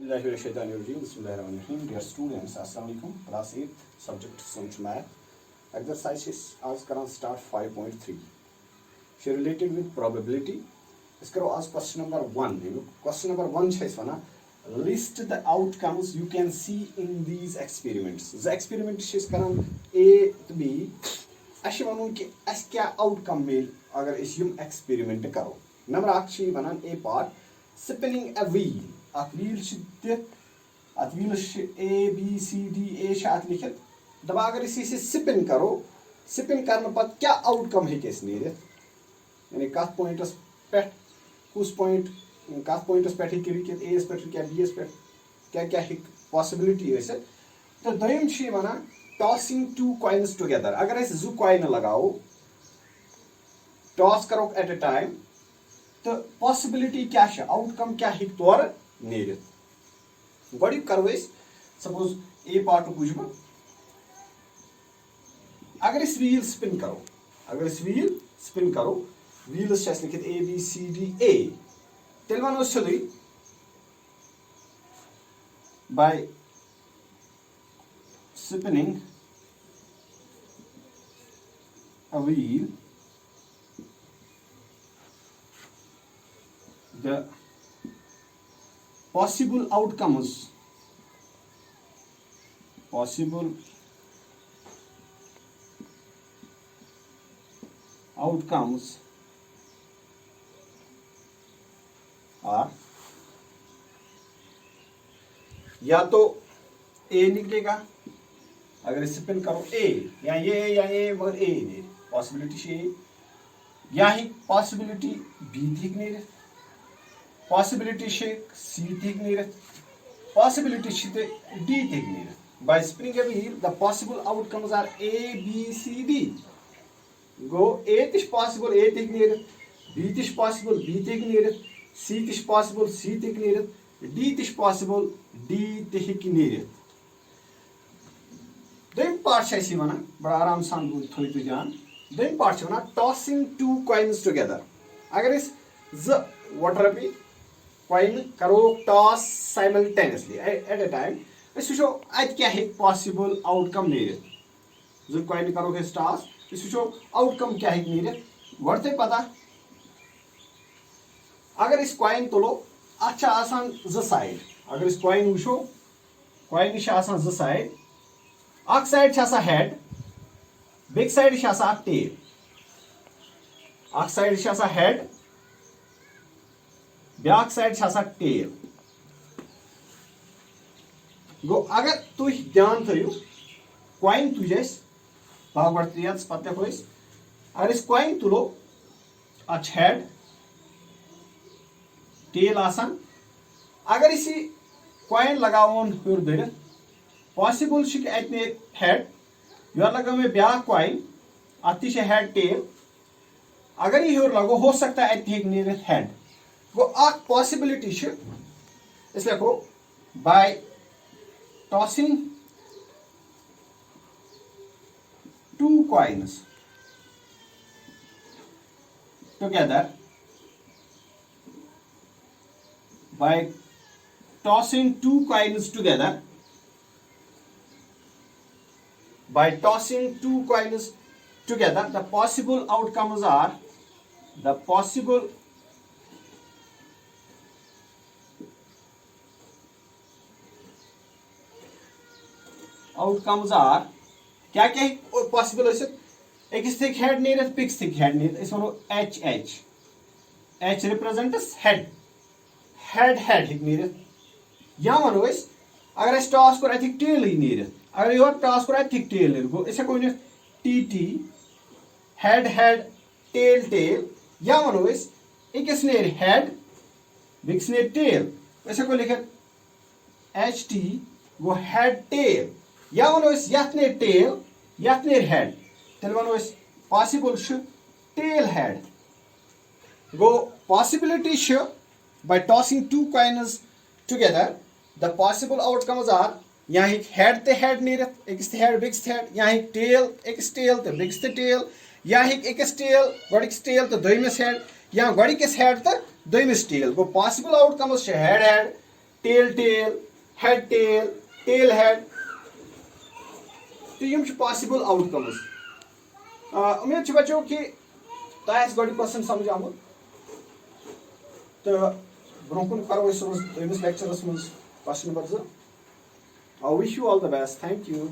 Bismillahirrahmanirrahim. Dear students, Assalamu alaikum. Class 8 subject Social Math. Exercises आज करा start 5.3. She related with probability. इस करो आज question number 1. Question number 1 है इस वना. List the outcomes you can see in these experiments. The experiment is करा A to B. अशी वनून कि अस क्या outcome मिल अगर इस युम experiment करो. Number actually वनान A part. Spinning a wheel. At wheel at wheel A B C D A शात लिखित दबा अगर इसी से स्पिन करो स्पिन करने पर क्या आउटकम है किस नीरे यानी कथ पॉइंटस पे कुछ पॉइंट कथ पॉइंटस पे ही करी कि A पे क्या B पे क्या क्या है पॉसिबिलिटी है इसे तो दोयम छी वना टॉसिंग टू कॉइन्स टुगेदर अगर इस जू कॉइन लगाओ टॉस करो एट अ टाइम तो पॉसिबिलिटी क्या है आउटकम क्या है तौर नेरित गोड़ी करो इस सपोज ए पार्ट बुझ अगर इस व्हील स्पिन करो व्हील लिखित ए बी सी डी ए तेल वनो सोदी by spinning a wheel the possible outcomes are या तो ए निकलेगा अगर स्पिन करो ए या ये मगर ए नहीं पॉसिबिलिटी से या ही पॉसिबिलिटी बी ठीक नहीं रहे possibility shake C ठीक नहीं रहता possibility shake D ठीक नहीं रहता by spinning a wheel the possible outcomes are A B C D go A is possible A ठीक नहीं रहता B is possible B ठीक नहीं रहता C is possible C ठीक नहीं रहता D is possible D ठीक नहीं रहता दोन पार्ट है इसी वना बड़ा आराम सान बुझ थोड़ी तो जान दोन पार्ट है वना tossing two coins together अगर इस ज what रपी coin करो toss simultaneously at a time इस वुचो अत क्या है पॉसिबल आउटकम नीरित जो coin करो है टॉस इस वुचो आउटकम क्या है नीरित वर्ते पता अगर इस coin तुलो अच्छा आसान ज साइड अगर इस coin वुचो coin निश आसान ज साइड अक साइड छ आसा हेड बिग साइड छ आसा टेल अक साइड छ आसा हेड ब्याक साइड छासा टेल गो अगर तु ध्यान थयो कॉइन तुझेस बागवर्तियस पत्ते होइस अगर इस कॉइन तुलो अच हेड टेल आसान अगर इसी कॉइन लगावन हुर दे पॉसिबल शिक एतने हेड योर लगा में ब्याक कॉइन अति से हेड टेल अगर ये हुर लगो हो सकता है एतने नीर हेड वो एक पॉसिबिलिटी है इसलिए को by tossing two coins together by tossing two coins together by tossing two coins together the possible outcomes are क्या क्या पॉसिबल एक थिक हेड नीर पिक्स थिक हेड नीर इस वनो एच रिप्रेजेंट्स हेड हिक नीर या वनो अगर इस टॉस को थिक टेल ही नीर अगर योर टॉस को थिक टेल नीर गो इसे कोई टी हेड टेल या वनो एक नीर हेड बिक्स नीर टेल इसे को लिखित एच टी गो हेड टेल या वनो यथ नीर टेल यथ नीर हेड तेल वनो possible tail ahead go possibility by tossing two coins together the possible outcomes are यहाँ एक हेड ते हेड नीरत एक हेड बिग्स हेड यहाँ एक टेल ते बिग्स ते टेल यहाँ एक टेल गॉडिक्स टेल तो दोइमिस हेड यहाँ गॉडिक्स हेड तो दोइमिस टेल गो possible outcomes head tail tail, head tail, tail head, तो यम पॉसिबल आउटकम्स। उम्मीद बच्चों कि तह गोड़ क्वेश्चन समझ आमुत, तो ब्रोह करो दोमिस लेक्चरस मज question number 2। I wish you all the best. Thank you.